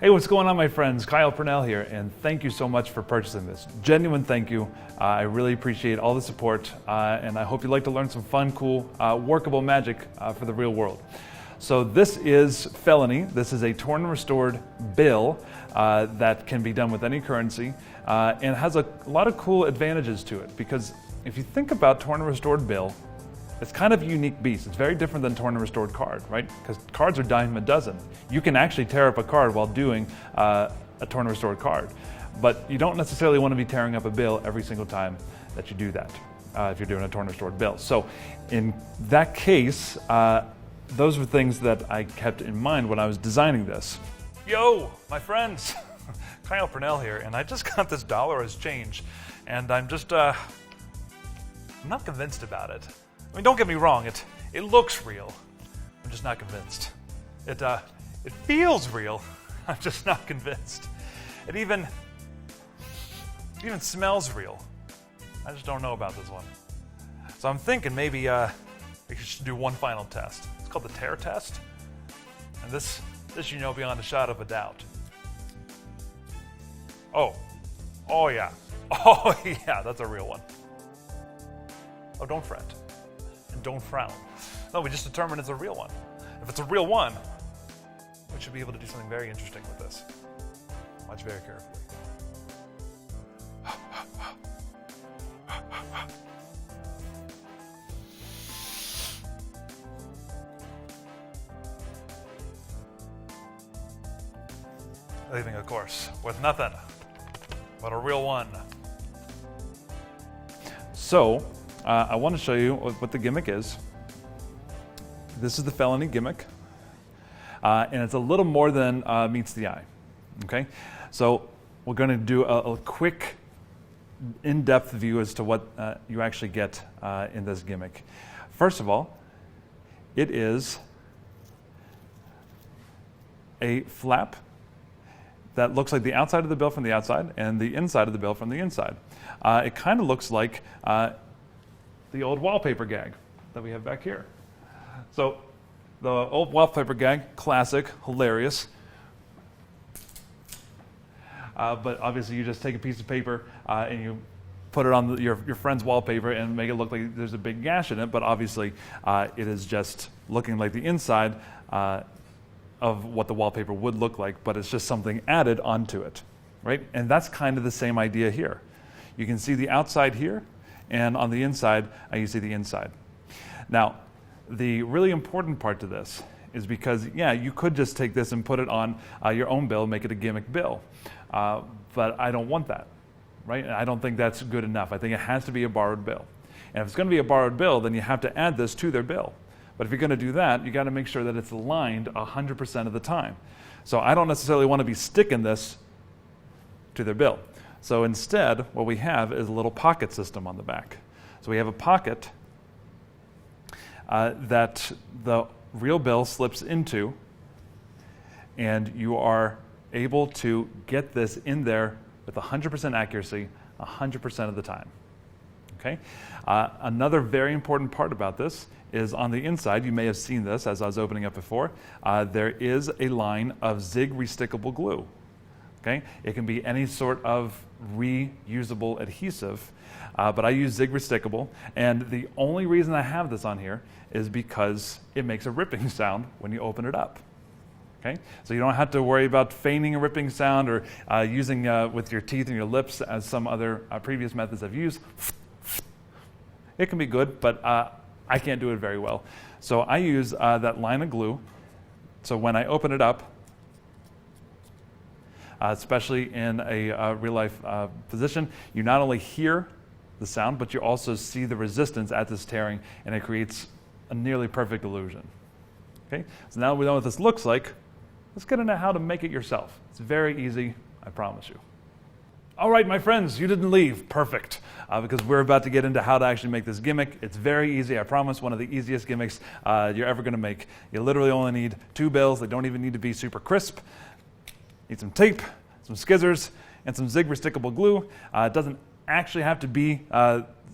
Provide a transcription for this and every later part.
Hey, what's going on, my friends? Kyle Purnell here, and thank you so much for purchasing this. Genuine thank you. I really appreciate all the support, and I hope you'd like to learn some fun, cool, workable magic for the real world. So this is Felony. This is a torn and restored bill that can be done with any currency, and has a lot of cool advantages to it, because if you think about torn and restored bill, it's kind of a unique beast. It's very different than torn and restored card, right? Because cards are dime a dozen. You can actually tear up a card while doing a torn and restored card. But you don't necessarily want to be tearing up a bill every single time that you do that, if you're doing a torn and restored bill. So in that case, those were things that I kept in mind when I was designing this. Yo, my friends, Kyle Purnell here, and I just got this dollar as change, and I'm just, I'm not convinced about it. I mean, don't get me wrong, it looks real. I'm just not convinced. It feels real. I'm just not convinced. It even smells real. I just don't know about this one. So I'm thinking maybe we should do one final test. It's called the tear test. And this you know beyond a shadow of a doubt. Oh yeah. Oh yeah, that's a real one. Oh, don't fret. And don't frown. No, we just determined it's a real one. If it's a real one, we should be able to do something very interesting with this. Watch very carefully. Leaving, of course, with nothing but a real one. So, I want to show you what the gimmick is. This is the Felony gimmick, and it's a little more than meets the eye. Okay, so we're going to do a quick, in-depth view as to what you actually get in this gimmick. First of all, it is a flap that looks like the outside of the bill from the outside and the inside of the bill from the inside. It kind of looks like the old wallpaper gag that we have back here. So the old wallpaper gag, classic, hilarious. But obviously you just take a piece of paper and you put it on your friend's wallpaper and make it look like there's a big gash in it, but obviously it is just looking like the inside of what the wallpaper would look like, but it's just something added onto it, right? And that's kind of the same idea here. You can see the outside here, and on the inside, you see the inside. Now, the really important part to this is because, yeah, you could just take this and put it on your own bill, make it a gimmick bill. But I don't want that, right? And I don't think that's good enough. I think it has to be a borrowed bill. And if it's going to be a borrowed bill, then you have to add this to their bill. But if you're going to do that, you got to make sure that it's aligned 100% of the time. So I don't necessarily want to be sticking this to their bill. So instead, what we have is a little pocket system on the back. So we have a pocket that the real bill slips into, and you are able to get this in there with 100% accuracy 100% of the time. Okay? Another very important part about this is on the inside, you may have seen this as I was opening up before, there is a line of Zig restickable glue. Okay? It can be any sort of reusable adhesive, but I use Zig restickable, and the only reason I have this on here is because it makes a ripping sound when you open it up. Okay? So you don't have to worry about feigning a ripping sound or using with your teeth and your lips as some other previous methods I've used. It can be good, but I can't do it very well. So I use that line of glue, so when I open it up, especially in a real-life position, you not only hear the sound, but you also see the resistance at this tearing, and it creates a nearly perfect illusion. Okay? So now we know what this looks like. Let's get into how to make it yourself. It's very easy, I promise you. All right, my friends, you didn't leave. Perfect. Because we're about to get into how to actually make this gimmick. It's very easy, I promise. One of the easiest gimmicks you're ever going to make. You literally only need 2 bills. They don't even need to be super crisp. Need some tape, some scissors, and some Zig restickable glue. It doesn't actually have to be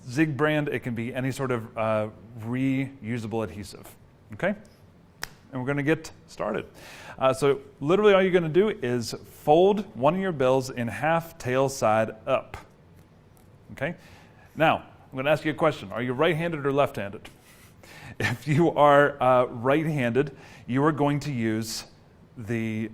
Zig brand. It can be any sort of reusable adhesive. Okay? and we're going to get started. So literally all you're going to do is fold one of your bills in half, tail side up. Okay? Now, I'm going to ask you a question. Are you right-handed or left-handed? If you are right-handed, you are going to use the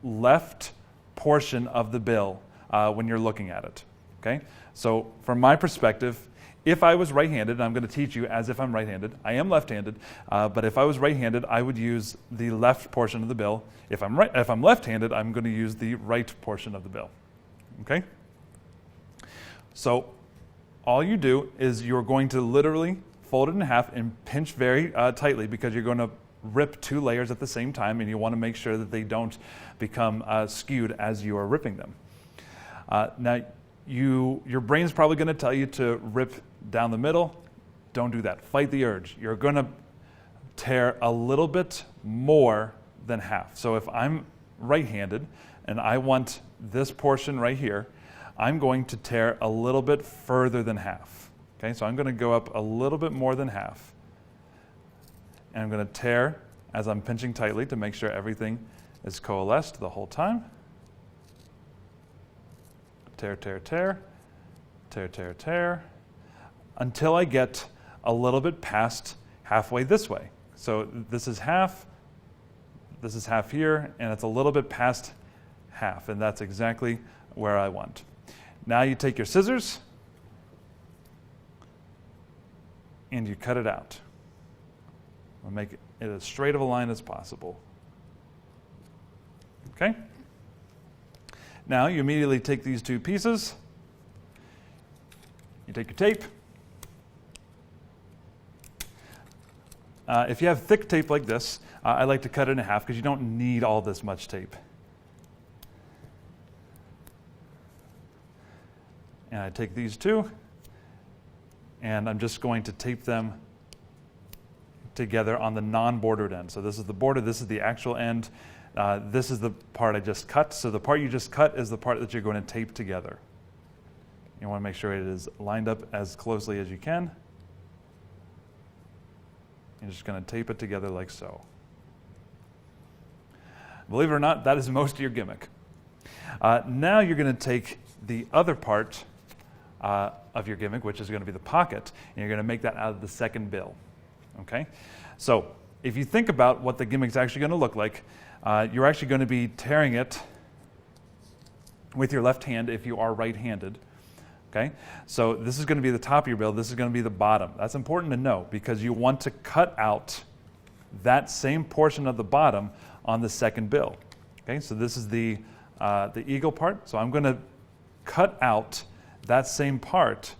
left portion of the bill when you're looking at it. Okay? So from my perspective, if I was right-handed, and I'm going to teach you as if I'm right-handed, I am left-handed, but if I was right-handed, I would use the left portion of the bill. If I'm left-handed, I'm going to use the right portion of the bill. Okay? So all you do is you're going to literally fold it in half and pinch very tightly, because you're going to rip two layers at the same time, and you want to make sure that they don't become skewed as you are ripping them. Now, your brain's probably going to tell you to rip down the middle. Don't do that. Fight the urge. You're going to tear a little bit more than half. So if I'm right-handed and I want this portion right here, I'm going to tear a little bit further than half. Okay, so I'm going to go up a little bit more than half. And I'm going to tear as I'm pinching tightly to make sure everything is coalesced the whole time. Tear, tear, tear, tear, tear, tear, until I get a little bit past halfway this way. So this is half here, and it's a little bit past half, and that's exactly where I want. Now you take your scissors, and you cut it out. I'll make it as straight of a line as possible. Okay? Now you immediately take these two pieces, you take your tape. If you have thick tape like this, I like to cut it in half because you don't need all this much tape. And I take these two, and I'm just going to tape them together on the non-bordered end. So this is the border, this is the actual end. This is the part I just cut. So the part you just cut is the part that you're going to tape together. You want to make sure it is lined up as closely as you can. You're just going to tape it together like so. Believe it or not, that is most of your gimmick. Now you're going to take the other part of your gimmick, which is going to be the pocket, and you're going to make that out of the second bill. Okay? So if you think about what the gimmick's actually going to look like, you're actually going to be tearing it with your left hand if you are right-handed. Okay? So this is going to be the top of your bill. This is going to be the bottom. That's important to know because you want to cut out that same portion of the bottom on the second bill. Okay? So this is the eagle part. So I'm going to cut out that same part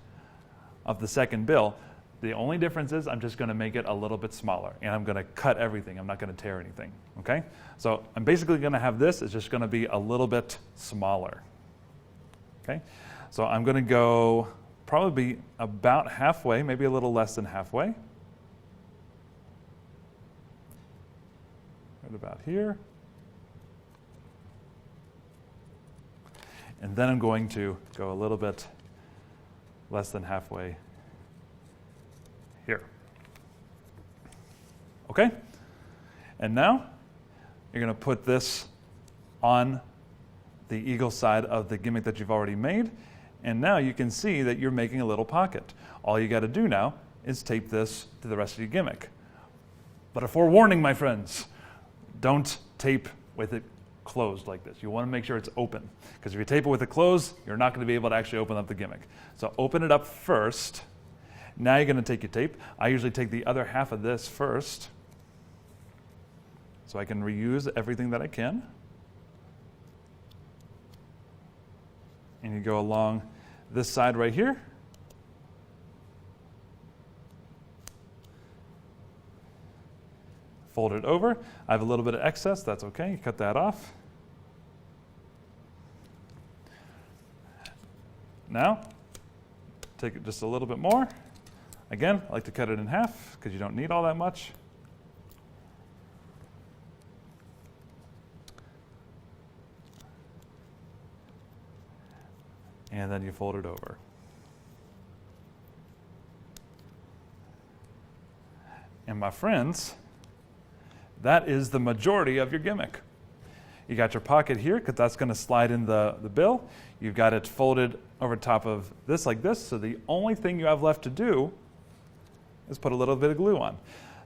of the second bill. The only difference is I'm just going to make it a little bit smaller, and I'm going to cut everything. I'm not going to tear anything, okay? So I'm basically going to have this. It's just going to be a little bit smaller, okay? So I'm going to go probably about halfway, maybe a little less than halfway. Right about here. And then I'm going to go a little bit less than halfway here. Okay? And now you're going to put this on the eagle side of the gimmick that you've already made. And now you can see that you're making a little pocket. All you got to do now is tape this to the rest of your gimmick. But a forewarning, my friends, don't tape with it closed like this. You want to make sure it's open. Because if you tape it with it closed, you're not going to be able to actually open up the gimmick. So open it up first. Now you're going to take your tape. I usually take the other half of this first, so I can reuse everything that I can. And you go along this side right here. Fold it over. I have a little bit of excess. That's okay. You cut that off. Now, take it just a little bit more. Again, I like to cut it in half because you don't need all that much. And then you fold it over. And my friends, that is the majority of your gimmick. You got your pocket here, because that's going to slide in the bill. You've got it folded over top of this like this, so the only thing you have left to do is put a little bit of glue on.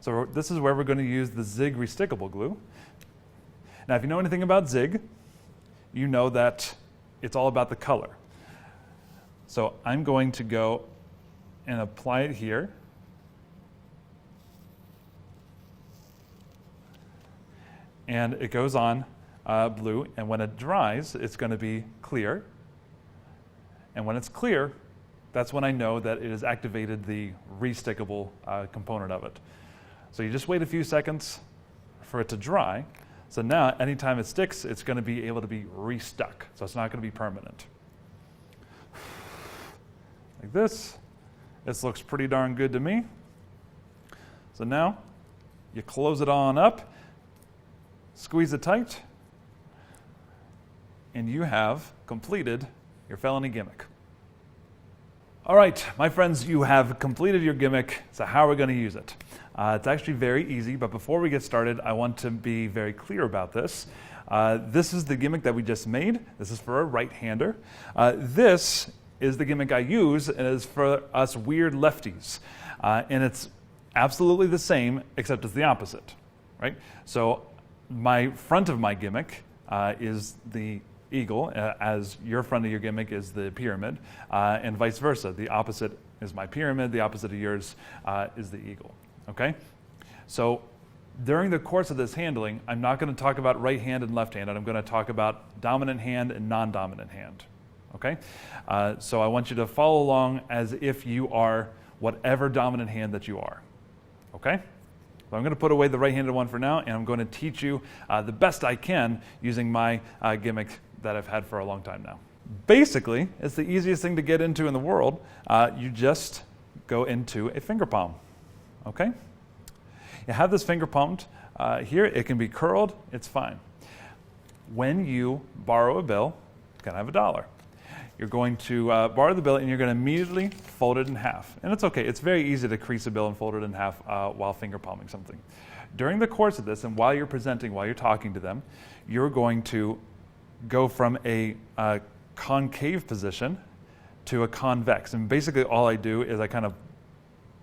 So this is where we're going to use the Zig restickable glue. Now, if you know anything about Zig, you know that it's all about the color. So I'm going to go and apply it here. And it goes on blue, and when it dries, it's going to be clear. And when it's clear, that's when I know that it has activated the restickable component of it. So you just wait a few seconds for it to dry. So now, anytime it sticks, it's going to be able to be restuck. So it's not going to be permanent. Like this. This looks pretty darn good to me. So now, you close it on up, squeeze it tight, and you have completed your felony gimmick. All right, my friends, you have completed your gimmick, so how are we going to use it? It's actually very easy, but before we get started, I want to be very clear about this. This is the gimmick that we just made. This is for a right-hander. This is the gimmick I use, and it's for us weird lefties. And it's absolutely the same, except it's the opposite, right? So my front of my gimmick is the eagle, as your front of your gimmick is the pyramid, and vice versa. The opposite is my pyramid, the opposite of yours is the eagle, okay? So during the course of this handling, I'm not going to talk about right hand and left hand, and I'm going to talk about dominant hand and non-dominant hand, okay? So I want you to follow along as if you are whatever dominant hand that you are, okay? So I'm going to put away the right-handed one for now, and I'm going to teach you the best I can using my gimmick that I've had for a long time now. Basically, it's the easiest thing to get into in the world. You just go into a finger palm, okay? You have this finger palmed here. It can be curled. It's fine. When you borrow a bill, can I have $1? You're going to borrow the bill, and you're going to immediately fold it in half. And it's okay. It's very easy to crease a bill and fold it in half while finger palming something. During the course of this, and while you're presenting, while you're talking to them, you're going to go from a concave position to a convex. And basically all I do is I kind of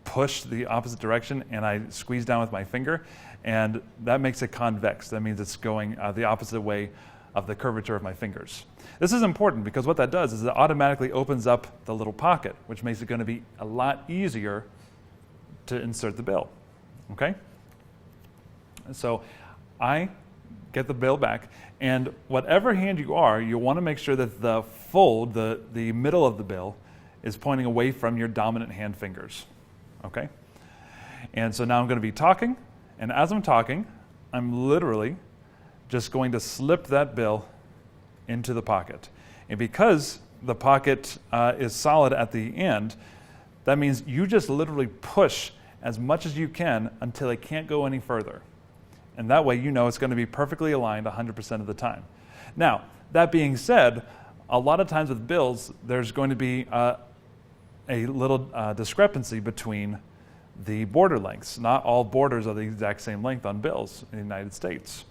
push the opposite direction, and I squeeze down with my finger, and that makes it convex. That means it's going the opposite way of the curvature of my fingers. This is important because what that does is it automatically opens up the little pocket, which makes it going to be a lot easier to insert the bill, okay? So I get the bill back, and whatever hand you are, you want to make sure that the fold, the middle of the bill, is pointing away from your dominant hand fingers, okay? And so now I'm going to be talking, and as I'm talking, I'm literally just going to slip that bill into the pocket. And because the pocket is solid at the end, that means you just literally push as much as you can until it can't go any further. And that way you know it's going to be perfectly aligned 100% of the time. Now, that being said, a lot of times with bills, there's going to be a little discrepancy between the border lengths. Not all borders are the exact same length on bills in the United States.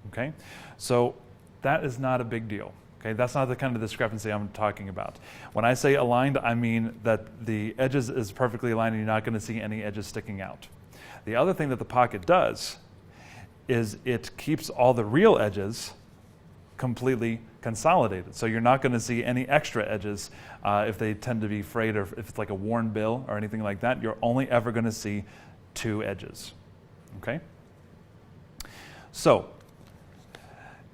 Okay, so that is not a big deal. Okay, that's not the kind of discrepancy I'm talking about. When I say aligned, I mean that the edges is perfectly aligned and you're not going to see any edges sticking out. The other thing that the pocket does is it keeps all the real edges completely consolidated. So you're not going to see any extra edges if they tend to be frayed, or if it's like a worn bill or anything like that. You're only ever going to see 2 edges. Okay? So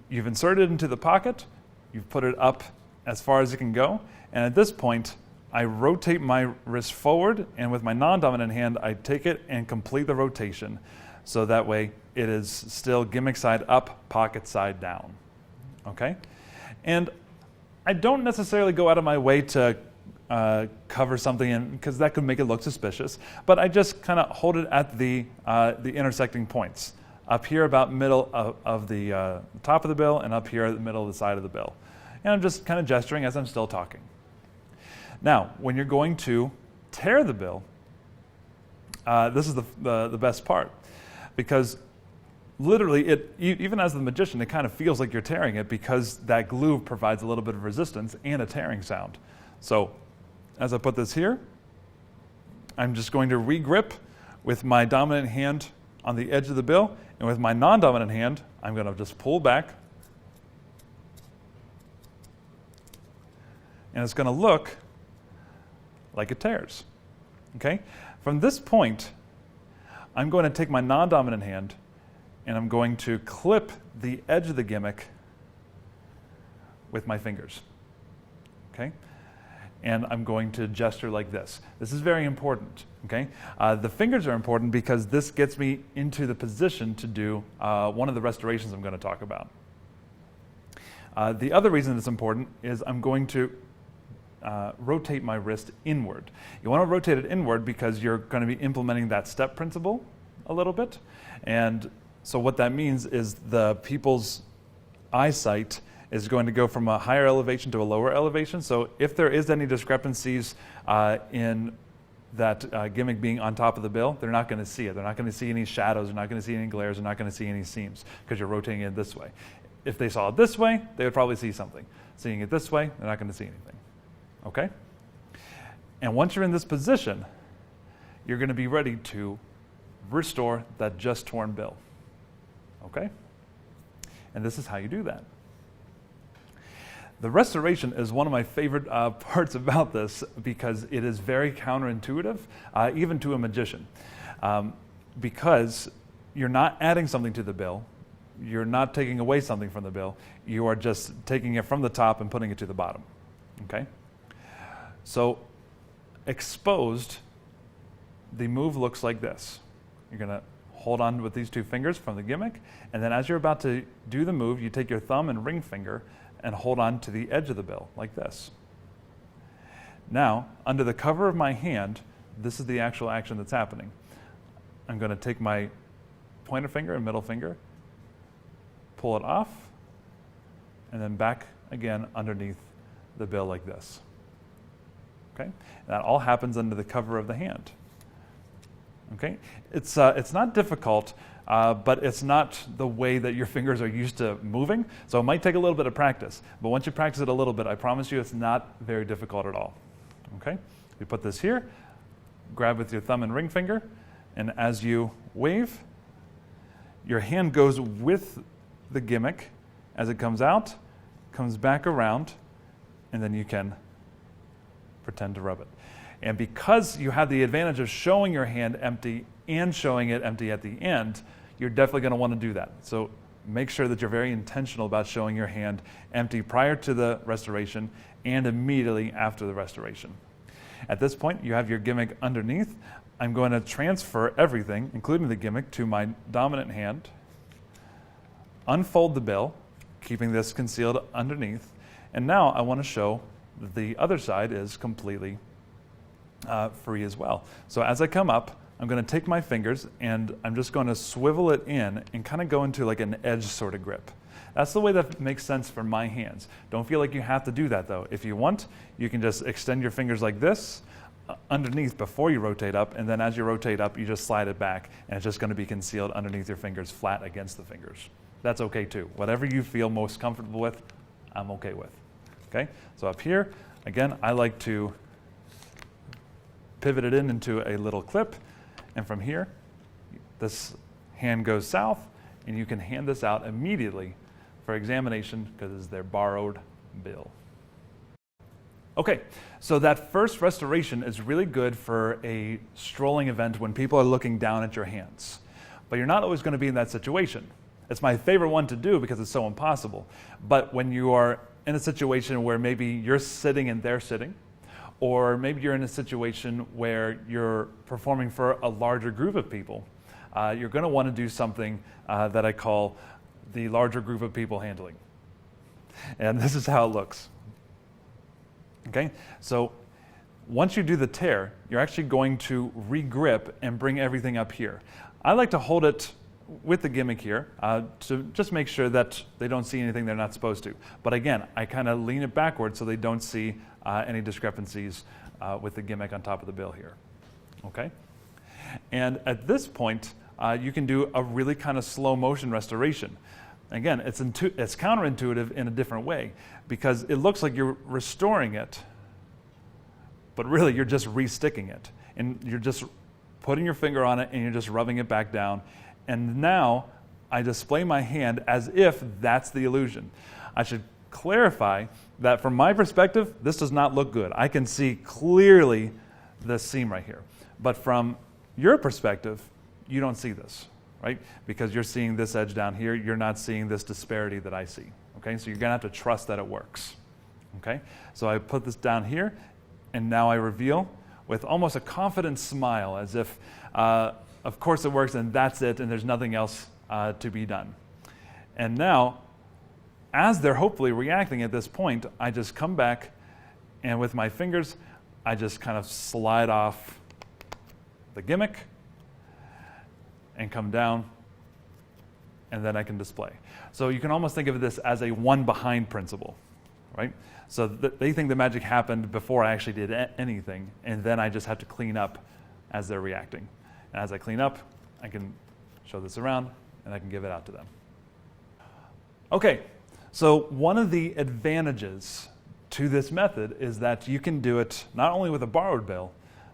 you've inserted it into the pocket, you've put it up as far as it can go, and at this point, I rotate my wrist forward, and with my non-dominant hand, I take it and complete the rotation. So that way, it is still gimmick side up, pocket side down, okay? And I don't necessarily go out of my way to cover something in, because that could make it look suspicious, but I just kind of hold it at the intersecting points. Up here about middle of the top of the bill, and up here at the middle of the side of the bill. And I'm just kind of gesturing as I'm still talking. Now, when you're going to tear the bill, this is the best part, because literally, even as the magician, it kind of feels like you're tearing it because that glue provides a little bit of resistance and a tearing sound. So as I put this here, I'm just going to re-grip with my dominant hand on the edge of the bill, and with my non-dominant hand, I'm going to just pull back. And it's going to look like it tears. Okay? From this point, I'm going to take my non-dominant hand and I'm going to clip the edge of the gimmick with my fingers. Okay? And I'm going to gesture like this. This is very important. Okay? The fingers are important because this gets me into the position to do one of the restorations I'm going to talk about. The other reason it's important is I'm going to rotate my wrist inward. You want to rotate it inward because you're going to be implementing that step principle a little bit. And so what that means is the people's eyesight is going to go from a higher elevation to a lower elevation. So if there is any discrepancies in that gimmick being on top of the bill, they're not going to see it. They're not going to see any shadows. They're not going to see any glares. They're not going to see any seams because you're rotating it this way. If they saw it this way, they would probably see something. Seeing it this way, they're not going to see anything. Okay? And once you're in this position, you're going to be ready to restore that just torn bill. Okay? And this is how you do that. The restoration is one of my favorite parts about this because it is very counterintuitive, even to a magician. Because you're not adding something to the bill, you're not taking away something from the bill, you are just taking it from the top and putting it to the bottom. Okay? So, exposed, the move looks like this. You're going to hold on with these two fingers from the gimmick, and then as you're about to do the move, you take your thumb and ring finger and hold on to the edge of the bill, like this. Now, under the cover of my hand, this is the actual action that's happening. I'm going to take my pointer finger and middle finger, pull it off, and then back again underneath the bill like this. Okay? And that all happens under the cover of the hand. Okay? It's not difficult, but it's not the way that your fingers are used to moving, so it might take a little bit of practice. But once you practice it a little bit, I promise you it's not very difficult at all. Okay? You put this here, grab with your thumb and ring finger, and as you wave, your hand goes with the gimmick as it comes out, comes back around, and then you can pretend to rub it. And because you have the advantage of showing your hand empty and showing it empty at the end, you're definitely going to want to do that. So make sure that you're very intentional about showing your hand empty prior to the restoration and immediately after the restoration. At this point, you have your gimmick underneath. I'm going to transfer everything, including the gimmick, to my dominant hand, unfold the bill, keeping this concealed underneath, and now I want to show that the other side is completely free as well. So as I come up, I'm going to take my fingers and I'm just going to swivel it in and kind of go into like an edge sort of grip. That's the way that makes sense for my hands. Don't feel like you have to do that though. If you want, you can just extend your fingers like this underneath before you rotate up, and then as you rotate up, you just slide it back and it's just going to be concealed underneath your fingers, flat against the fingers. That's okay too. Whatever you feel most comfortable with, I'm okay with. Okay? So up here, again, I like to pivot it into a little clip, and from here, this hand goes south, and you can hand this out immediately for examination because it's their borrowed bill. Okay, so that first restoration is really good for a strolling event when people are looking down at your hands. But you're not always going to be in that situation. It's my favorite one to do because it's so impossible. But when you are in a situation where maybe you're sitting and they're sitting, or maybe you're in a situation where you're performing for a larger group of people, you're going to want to do something that I call the larger group of people handling. And this is how it looks. Okay, so once you do the tear, you're actually going to re-grip and bring everything up here. I like to hold it with the gimmick here to just make sure that they don't see anything they're not supposed to. But again, I kind of lean it backwards so they don't see any discrepancies with the gimmick on top of the bill here. Okay? And at this point, you can do a really kind of slow motion restoration. Again, it's counterintuitive in a different way, because it looks like you're restoring it, but really you're just resticking it. And you're just putting your finger on it and you're just rubbing it back down. And now I display my hand as if that's the illusion. I should clarify that from my perspective, this does not look good. I can see clearly this seam right here. But from your perspective, you don't see this, right? Because you're seeing this edge down here. You're not seeing this disparity that I see, okay? So you're gonna have to trust that it works, okay? So I put this down here, and now I reveal with almost a confident smile, as if, of course it works, and that's it, and there's nothing else to be done. And now, as they're hopefully reacting at this point, I just come back, and with my fingers, I just kind of slide off the gimmick and come down, and then I can display. So you can almost think of this as a one behind principle, right? So they think the magic happened before I actually did anything, and then I just have to clean up as they're reacting. And as I clean up, I can show this around, and I can give it out to them. Okay, so one of the advantages to this method is that you can do it not only with a borrowed bill,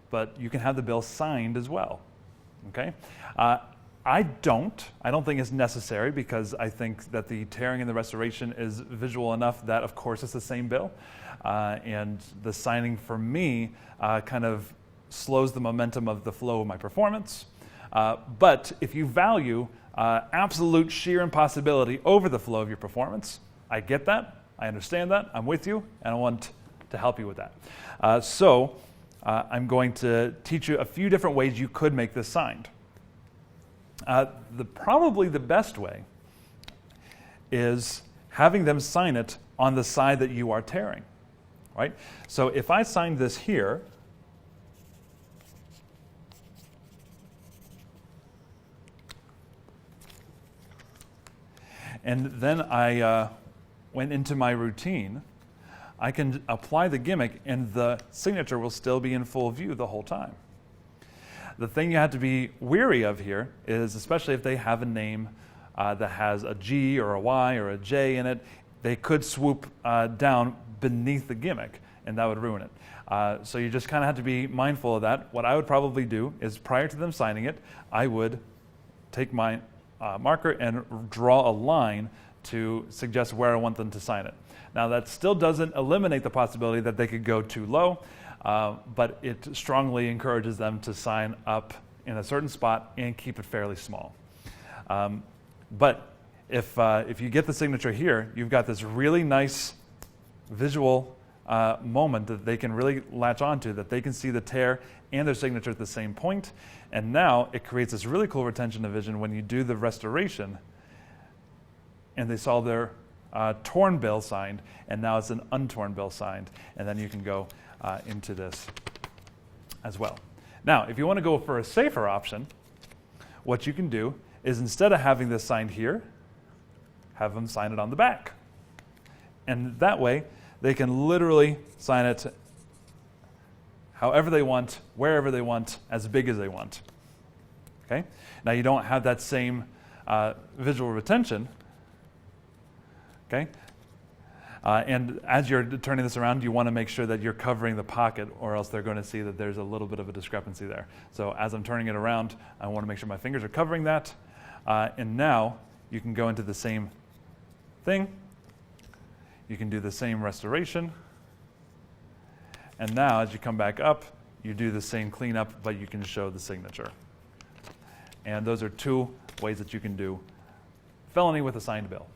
but you can have the bill signed as well, okay? I don't think it's necessary, because I think that the tearing and the restoration is visual enough that, of course, it's the same bill. And the signing, for me, kind of slows the momentum of the flow of my performance. But if you value absolute sheer impossibility over the flow of your performance, I get that, I understand that, I'm with you, and I want to help you with that. So I'm going to teach you a few different ways you could make this signed. Probably the best way is having them sign it on the side that you are tearing, right? So if I sign this here, and then I went into my routine, I can apply the gimmick and the signature will still be in full view the whole time. The thing you have to be wary of here is, especially if they have a name that has a G or a Y or a J in it, they could swoop down beneath the gimmick, and that would ruin it. So you just kind of have to be mindful of that. What I would probably do is, prior to them signing it, I would take my marker and draw a line to suggest where I want them to sign it. Now, that still doesn't eliminate the possibility that they could go too low, but it strongly encourages them to sign up in a certain spot and keep it fairly small. But if you get the signature here, you've got this really nice visual moment that they can really latch onto, that they can see the tear and their signature at the same point. And now it creates this really cool retention of vision when you do the restoration and they saw their torn bill signed, and now it's an untorn bill signed, and then you can go into this as well. Now, if you want to go for a safer option, what you can do is, instead of having this signed here, have them sign it on the back. And that way, they can literally sign it however they want, wherever they want, as big as they want. Okay? Now, you don't have that same visual retention. Okay? And as you're turning this around, you want to make sure that you're covering the pocket, or else they're going to see that there's a little bit of a discrepancy there. So as I'm turning it around, I want to make sure my fingers are covering that. And now you can go into the same thing. You can do the same restoration. And now as you come back up, you do the same cleanup, but you can show the signature. And those are two ways that you can do felony with a signed bill.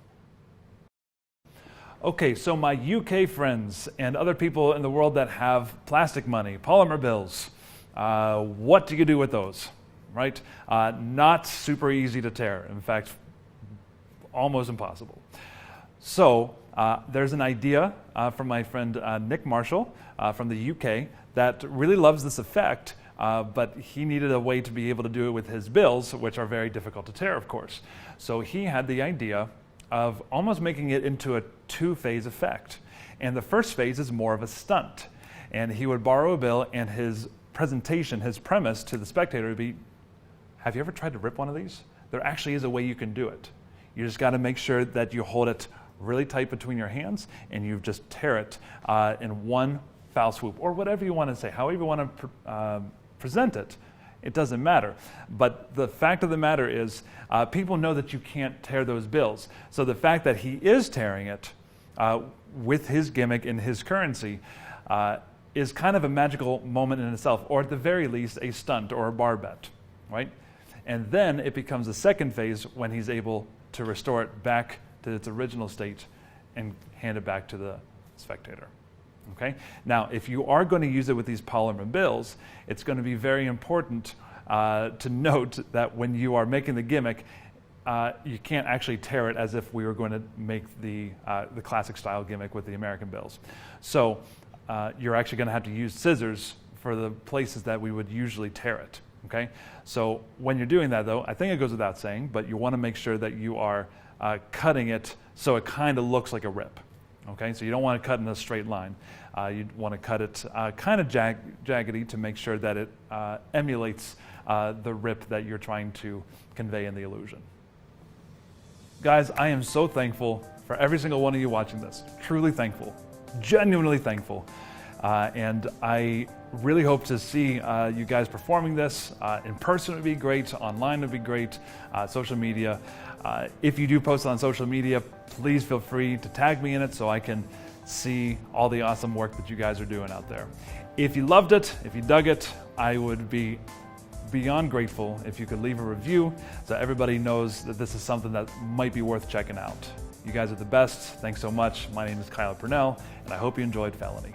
Okay, so my UK friends and other people in the world that have plastic money, polymer bills, what do you do with those, right? Not super easy to tear. In fact, almost impossible. So there's an idea from my friend Nick Marshall from the UK that really loves this effect, but he needed a way to be able to do it with his bills, which are very difficult to tear, of course. So he had the idea of almost making it into a two-phase effect. And the first phase is more of a stunt. And he would borrow a bill, and his presentation, his premise to the spectator would be, Have you ever tried to rip one of these? There actually is a way you can do it. You just got to make sure that you hold it really tight between your hands and you just tear it in one foul swoop, or whatever you want to say, however you want to present it. It doesn't matter. But the fact of the matter is, people know that you can't tear those bills. So the fact that he is tearing it with his gimmick and his currency is kind of a magical moment in itself, or at the very least, a stunt or a bar bet, right? And then it becomes the second phase when he's able to restore it back to its original state and hand it back to the spectator. Okay? Now, if you are going to use it with these polymer bills, it's going to be very important to note that when you are making the gimmick, you can't actually tear it as if we were going to make the classic style gimmick with the American bills. So you're actually going to have to use scissors for the places that we would usually tear it. Okay? So when you're doing that, though, I think it goes without saying, but you want to make sure that you are cutting it so it kind of looks like a rip. Okay, so you don't want to cut in a straight line. You want to cut it kind of jaggedy to make sure that it emulates the rip that you're trying to convey in the illusion. Guys, I am so thankful for every single one of you watching this. Truly thankful, genuinely thankful. And I really hope to see you guys performing this. In person would be great, online would be great, social media. If you do post on social media, please feel free to tag me in it so I can see all the awesome work that you guys are doing out there. If you loved it, if you dug it, I would be beyond grateful if you could leave a review so everybody knows that this is something that might be worth checking out. You guys are the best. Thanks so much. My name is Purnell, and I hope you enjoyed Felony.